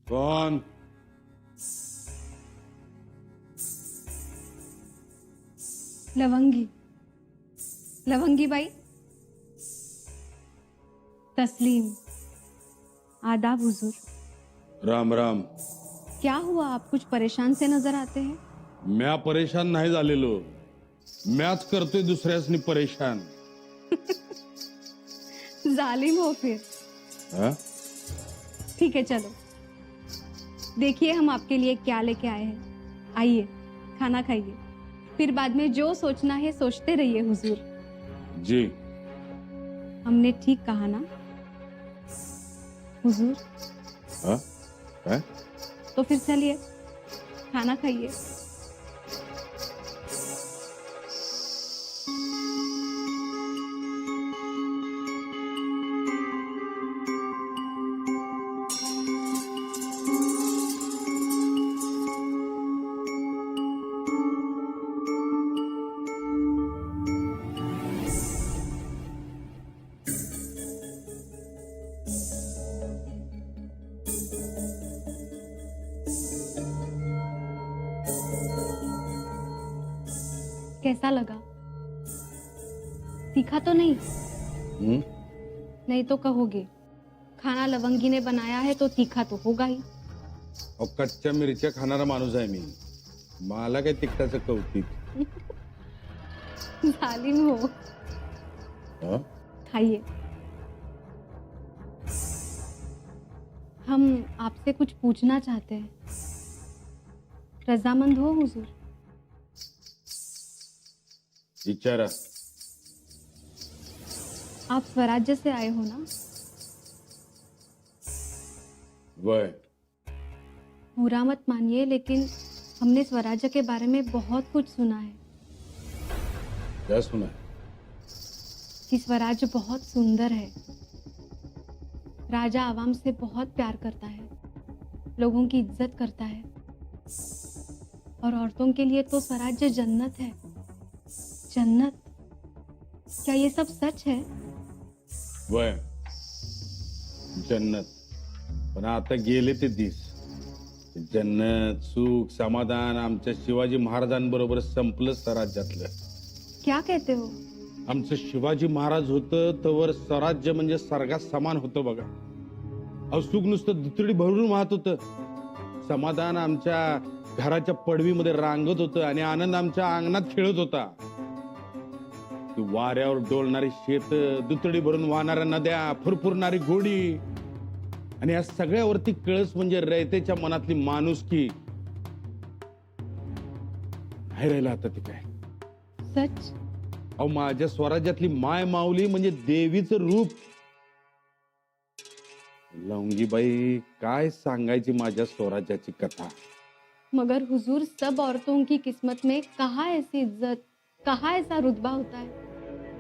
कौन? लवंगी। लवंगी बाई। तस्लीम। आदाब हुजूर। राम राम. क्या हुआ, आप कुछ परेशान से नजर आते हैं? म्या परेशान नाही झालेलो, म्याच करतोय दुसऱ्यासनी परेशान. जालिम हो फिर। हा? ठीक है चलो, देखिए हम आपके लिए क्या लेके आए हैं. आइए खाना खाइए, फिर बाद में जो सोचना है सोचते रहिए हुजूर. जी. हमने ठीक कहा ना हुजूर? हा? काय? तो फिर चलिए खाना खाइए. कैसा लगा? तीखा तो नहीं? नहीं तो कहोगे खाना लवंगी ने बनाया है तो तीखा तो होगा ही. अहो, कच्च्या मिरच्या खाणारा माणूस आहे मी. मला काय तिखटाचं कौतिक. जालिम हो. हा? खाइए. हम आपसे कुछ पूछना चाहते हैं. रजामंद हो हुजूर? विचारा. आप स्वराज्य से आए हो ना? वय. बुरा मत मानिए, लेकिन हमने स्वराज्य के बारे में बहुत कुछ सुना है क्या सुना? कि स्वराज्य बहुत सुंदर है. राजा आवाम से बहुत प्यार करता है, लोगों की इज्जत करता है, और औरतों के लिए तो स्वराज्य जन्नत है. जन्नत? क्या ये सब सच है? वय. जन्नत. पण आता गेले ते दिस. जन्नत, सुख, समाधान आमच्या शिवाजी महाराजांबरोबर संपलं स्वराज्यातलं. क्या कहते हो? आमचं शिवाजी महाराज होतं तवर स्वराज्य म्हणजे स्वर्गात समान होतं बघा. अहो, सुख नुसतं दुतडी भरून वाहत होतं. समाधान आमच्या घराच्या पडवीमध्ये रांगत होतं आणि आनंद आमच्या अंगणात खेळत होता. ती वाऱ्यावर डोलणारी शेत, दुतडी भरून वाहणाऱ्या नद्या, फुरफुरणारी घोडी, आणि या सगळ्यावरती कळस म्हणजे रयतेच्या मनातली माणुसकी. नाही राहिला आता ते काय. सच? अहो, माझ्या स्वराज्यातली माय माऊली म्हणजे देवीचं रूप. लवंगीबाई, काय सांगायची माझ्या स्वराज्याची कथा. मगर हुजूर, सब औरतों की किस्मत में कहाँ ऐसी इज्जत, कहाँ ऐसा रुतबा होता है?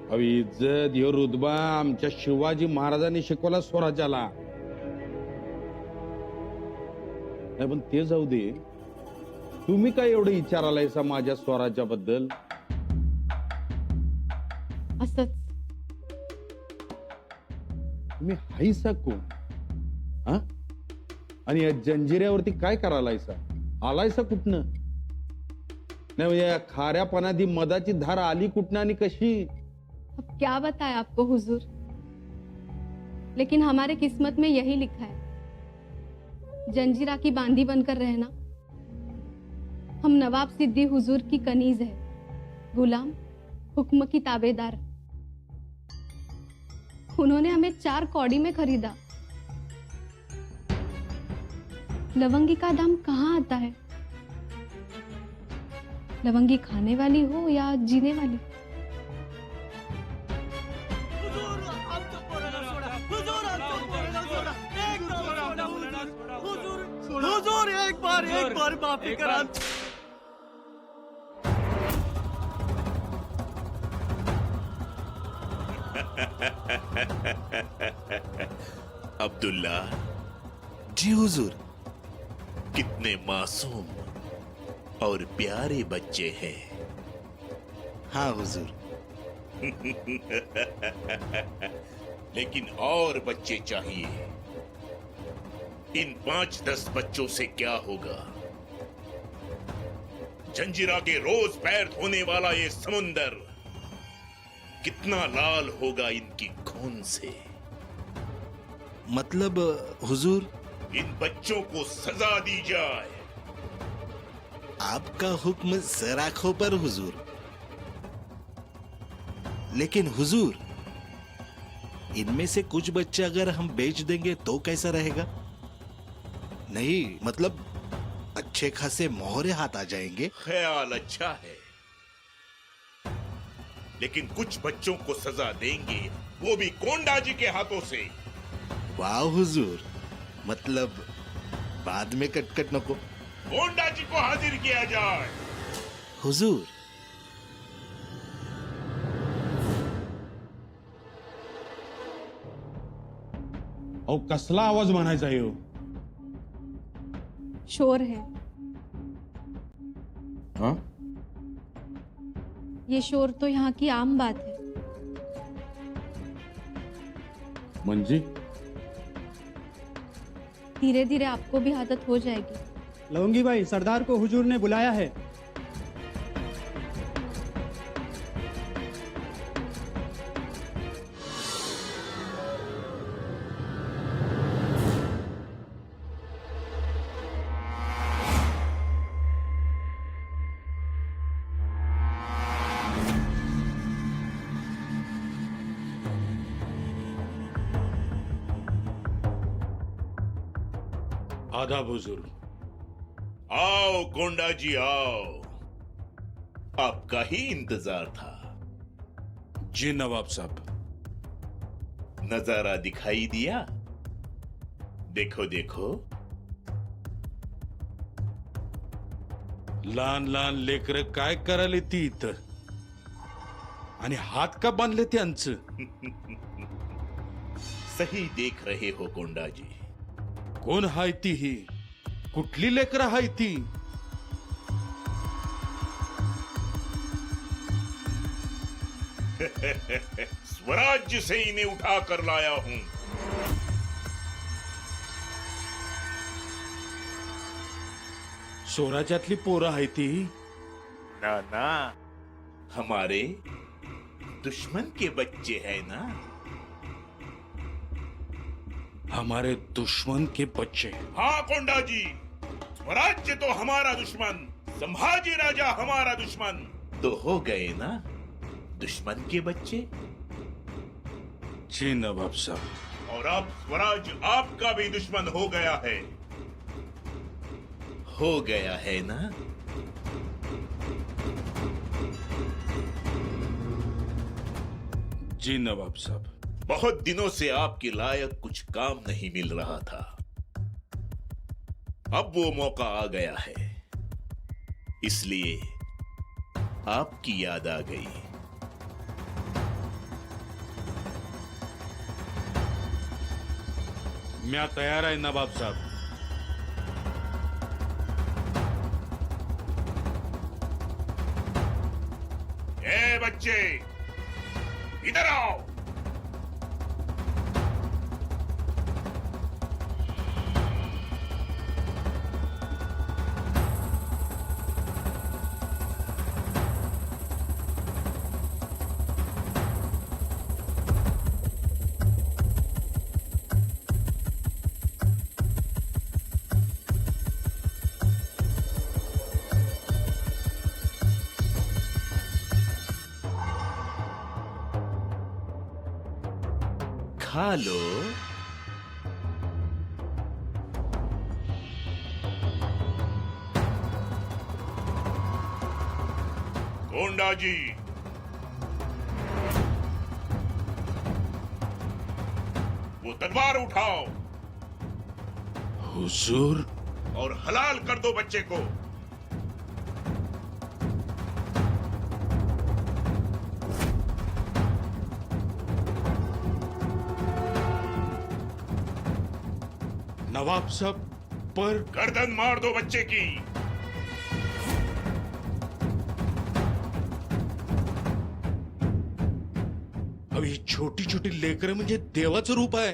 अहो, इज्जत ह्यो रुतबा आमच्या शिवाजी महाराजांनी शिकवला स्वराज्याला. नाही पण ते जाऊ दे, तुम्ही काय एवढं विचारालायसा माझ्या स्वराज्याबद्दल? असंच. तुम्ही हायसा कोण? हा? आणि या जंजिऱ्यावरती काय करायलायसा? आलायसा कुठनं? नाही म्हणजे या खाऱ्या पाण्यात ही मधाची धार आली कुठनं आणि कशी? अब क्या बताएं आपको हुजूर, लेकिन हमारे किस्मत में यही लिखा है, जंजीरा की बांदी बनकर रहना. हम नवाब सिद्दी हुजूर की कनीज है, गुलाम, हुक्म की ताबेदार. उन्होंने हमें 4 कौड़ी में खरीदा. लवंगी का दाम कहाँ आता है? लवंगी खाने वाली हो या जीने वाली? हुजूर, एक बार माफी करा. अब्दुल्ला जी हुजूर, कितने मासूम और प्यारे बच्चे हैं. हाँ हुजूर. लेकिन और बच्चे चाहिए. इन 5-10 बच्चों से क्या होगा? जंजीरा के रोज पैर धोने वाला ये समुंदर कितना लाल होगा इनकी खून से। मतलब हुजूर, इन बच्चों को सजा दी जाए। आपका हुक्म सर आंखों पर हुजूर। लेकिन हुजूर, इनमें से कुछ बच्चे अगर हम बेच देंगे तो कैसा रहेगा? नहीं मतलब अच्छे खासे मोहरे हाथ आ जाएंगे। ख्याल अच्छा है, लेकिन कुछ बच्चों को सजा देंगे, वो भी कोंडा जी के हाथों से। वाह हुजूर, मतलब बाद में कटकट नको। कोंडा जी को हाजिर किया जाए। हुजूर, अहो कसला आवाज म्हणायचा आहे हो? शोर है। हा? ये शोर तो यहाँ की आम बात है। म्हणजे धीरे धीरे आपको भी आदत हो जाएगी। लवंगी भाई, सरदार को हुजूर ने बुलाया है। आदाब हुजूर। आओ कोंडा जी आओ, आपका ही इंतजार था। जी नवाब साहब। नजारा दिखाई दिया? देखो देखो, लहान लहान लेकर काय करायला ती इथं, आणि हात का बांधले त्यांचं? सही देख रहे हो कोंडा जी। कोण हाय ती ही? कुठली लेकर हाय ती? स्वराज्य से इन्हें उठा कर लाया हूं। स्वराज्यातली पोरं हाय ती? ना ना, हमारे दुश्मन के बच्चे हैं ना। हमारे दुश्मन के बच्चे? हाँ कोंडा जी, स्वराज्य तो हमारा दुश्मन, संभाजी राजा हमारा दुश्मन, तो हो गए ना दुश्मन के बच्चे। जी नवाब साहब। और अब स्वराज आपका भी दुश्मन हो गया है। हो गया है ना? जी नवाब साहब। बहुत दिनों से आपके लायक कुछ काम नहीं मिल रहा था, अब वो मौका आ गया है, इसलिए आपकी याद आ गई। मैं तैयार आहे नवाब साहब। ए बच्चे, इधर आओ। खा लो। कोंडा जी, वो तलवार उठाओ हुजूर। और हलाल कर दो बच्चे को। नवाब साहब, पर गर्दन मार दो बच्चे की। अब ही छोटी छोटी लेकर म्हणजे देवाचं रूप आहे।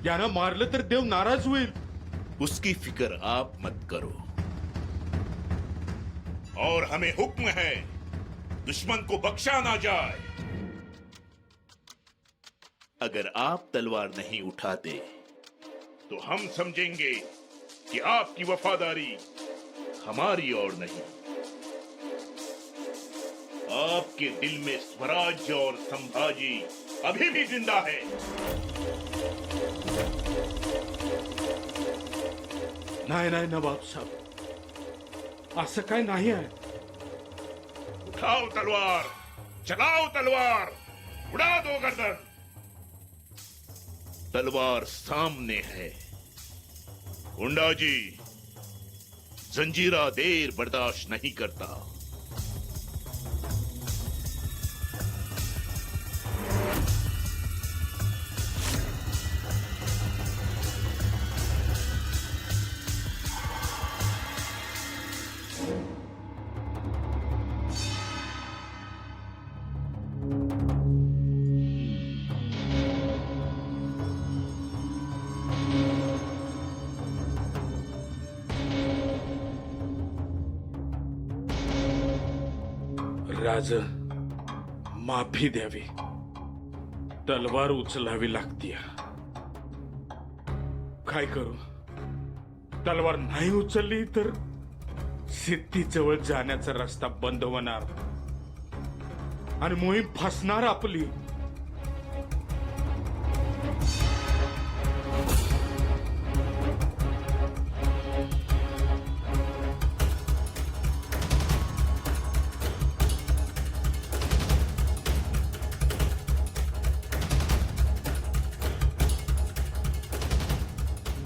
यानं मारलं तर देव नाराज होईल. उसकी फिक्र आप मत करो। और हमें हुक्म है, दुश्मन को बख्शा ना जाए। अगर आप तलवार नहीं उठाते तो हम समझेंगे कि आपकी वफादारी हमारी ओर नहीं। आपके दिल में स्वराज्य और संभाजी अभी भी जिंदा है। नाही नाही नवाब साहेब, असं काय नाही आहे. उठाओ तलवार, चलाओ तलवार, उड़ा दो गर्दन। तलवार सामने है। गुंडा जी, जंजीरा देर बर्दाश्त नहीं करता। राज, माफी द्यावी, तलवार उचलावी लागतीय. काय करू? तलवार नाही उचलली तर सिद्धीजवळ जाण्याचा रस्ता बंद होणार आणि मोहीम फसणार आपली.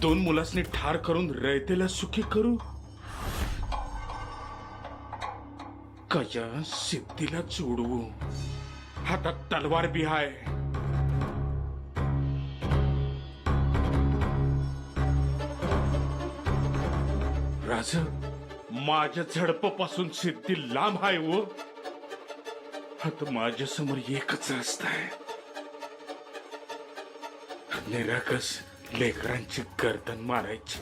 दोन मुलासनी ठार करून रयतेला सुखी करू कया सिद्धीला जोडवू. हातात तलवार बी आहे. राज, माझ्या झडपापासून सिद्धी लांब आहे व आता माझ्या समोर एकच रस्ता आहे. निराकस लेकरांची गर्दन मारायची.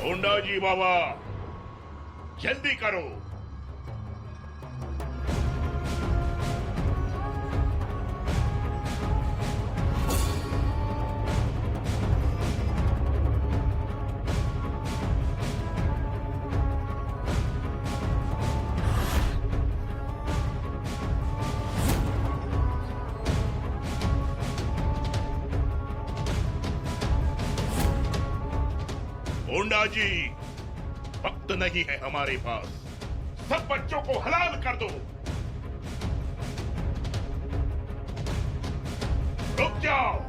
गुंडा जी बाबा, जल्दी करो। गुंडा जी, वक्त नहीं है हमारे पास। सब बच्चों को हलाल कर दो। रुक जाओ।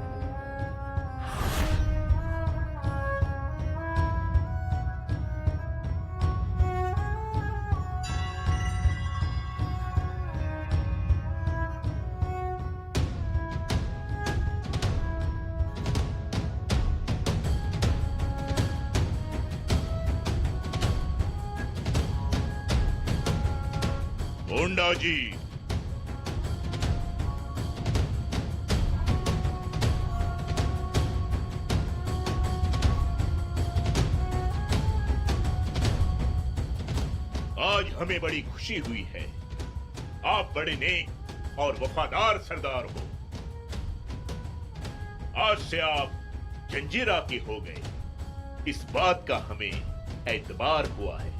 गुंडा जी, आज हमें बड़ी खुशी हुई है। आप बड़े नेक और वफादार सरदार हो। आज से आप जंजीरा के हो गए, इस बात का हमें एतबार हुआ है।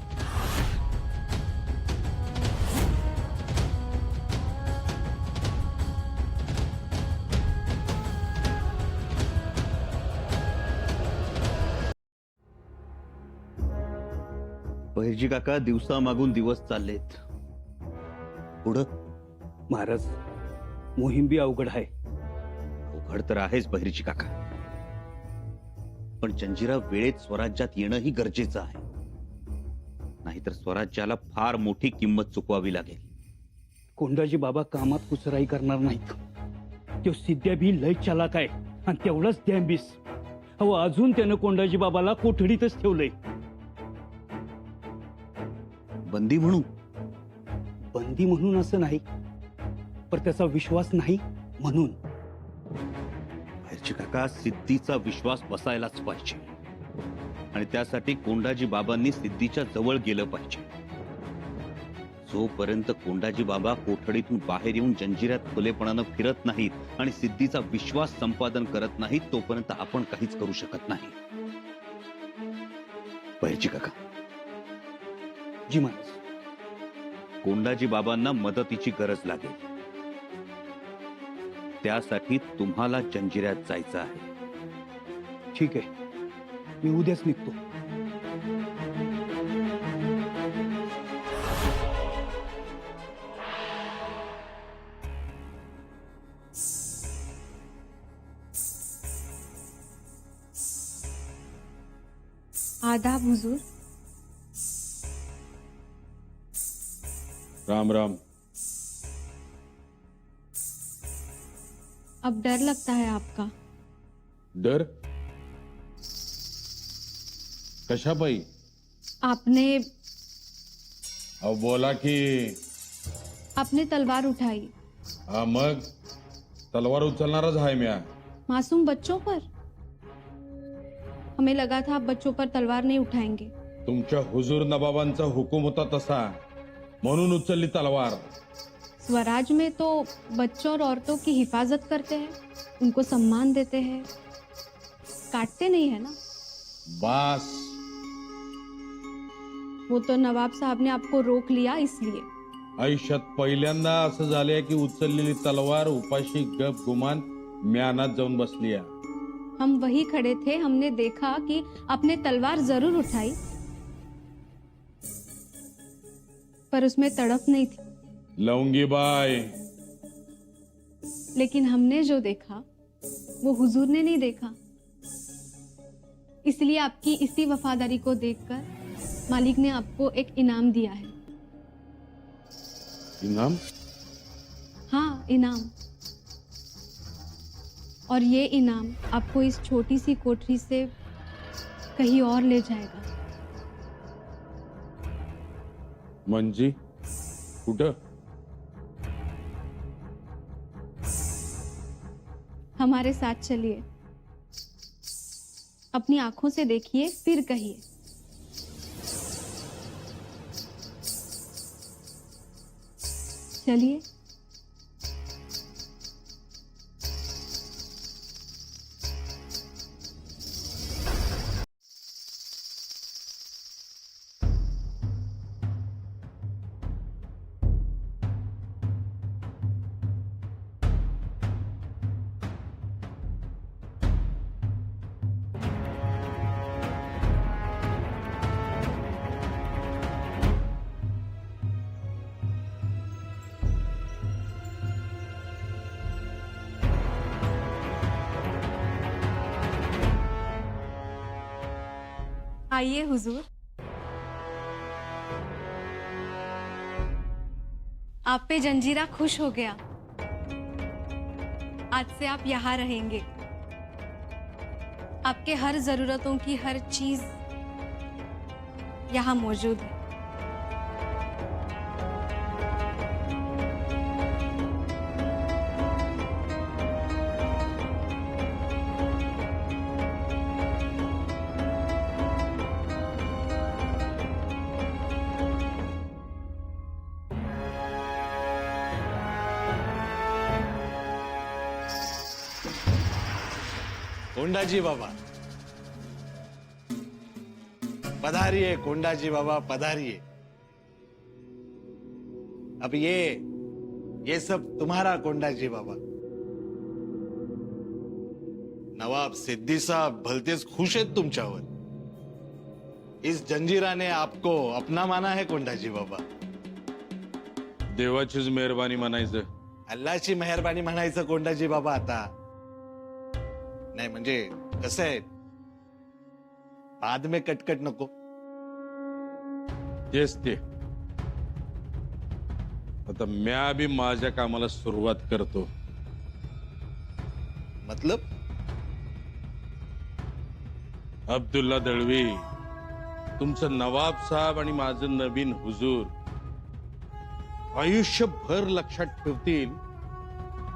बहिर्जी काका, दिवसा मागून दिवस चाललेत. पुढं महाराज, मोहीम बी अवघड आहे. अवघड तर आहेच बहिर्जी काका, पण जंजिरा वेळेत स्वराज्यात येणंही गरजेचं आहे. नाहीतर स्वराज्याला फार मोठी किंमत चुकवावी लागेल. कोंडाजी बाबा कामात कुचराई करणार नाहीत. तो सिद्ध्या बी लय चालाक आहे आणि तेवढाच डॅम्बिस. अहो, अजून त्यानं कोंडाजी बाबाला कोठडीतच ठेवलंय. बंदी म्हणू? बंदी म्हणून असं नाही, पण त्याचा विश्वास नाही म्हणून. बाहेरचे काका, सिद्धीचा विश्वास बसायलाच पाहिजे आणि त्यासाठी कोंडाजी बाबांनी सिद्धीच्या जवळ गेलं पाहिजे. जोपर्यंत कोंडाजी बाबा कोठडीतून बाहेर येऊन जंजिऱ्यात खुलेपणानं फिरत नाहीत आणि सिद्धीचा विश्वास संपादन करत नाहीत, तोपर्यंत आपण काहीच करू शकत नाही. बाहेरची काका, जी महाराज. कोंडाजी बाबांना मदतीची गरज लागेल. त्यासाठी तुम्हाला जंजिऱ्यात जायचं आहे. ठीक आहे, मी उद्याच निघतो. आदाब हुजूर. राम राम. अब डर लगता है आपका? डर कशापायी? आपने अहो बोला की. आपने तलवार उठाई हा मग तलवार उचलणारच आहे म्या. मासूम बच्चों पर. हमें लगा था आप बच्चों पर तलवार नहीं उठाएंगे. तुमच्या हुजूर नवाबांचा हुकूम होता तसा, म्हणून उचलली तलवार. स्वराज में तो बच्चों और औरतों की हिफाजत करते हैं, उनको सम्मान देते हैं, काटते नहीं है ना. बास. वो तो नवाब साहब ने आपको रोक लिया इसलिए. आयुष्यात पहिल्यांदा असं झालंय की उचललेली तलवार उपाशी गप गुमान म्यानात जाऊन बसली आहे. हम वही खड़े थे, हमने देखा कि आपने तलवार जरूर उठाई, पर उसमें तड़प नहीं थी. लवंगी बाय. लेकिन हमने जो देखा वो हुजूर ने नहीं देखा. इसलिए आपकी इसी वफादारी को देखकर मालिक ने आपको एक इनाम दिया है. इनाम? हाँ, इनाम. और ये इनाम आपको इस छोटी सी कोठरी से कहीं और ले जाएगा. म्हणजे कुठं? हमारे साथ चलिए, अपनी आंखों से देखिए, फिर कहिए. चलिए. आइए हुजूर. आप पे जंजीरा खुश हो गया. आज से आप यहाँ रहेंगे. आपके हर जरूरतों की हर चीज यहाँ मौजूद है. कोंडाजी बाबा पधारिए. कोंडाजी बाबा पधारिए. अब ये सब तुम्हारा कोंडाजी बाबा. नवाब सिद्दी साहब भलतेच खुश आहेत तुमच्यावर. इस जंजीरा ने आपको अपना माना है कोंडाजी बाबा. देवाचीच मेहरबानी म्हणायचं. अल्लाची मेहरबानी म्हणायचं कोंडाजी बाबा. आता नाही म्हणजे कसं आहे, बाद में कटकट नको. तेच ते. आता म्या बी माझ्या कामाला सुरुवात करतो. मतलब अब्दुल्ला दळवी, तुमचं नवाब साहेब आणि माझं नवीन हुजूर आयुष्यभर लक्षात ठेवतील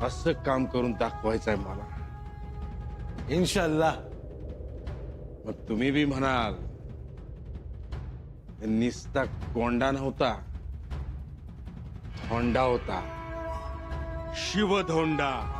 असं काम करून दाखवायचंय मला. इन्शाल्लाह. मग तुम्ही बी म्हणाल निस्ता कोंडा नव्हता, धोंडा होता, शिवधोंडा.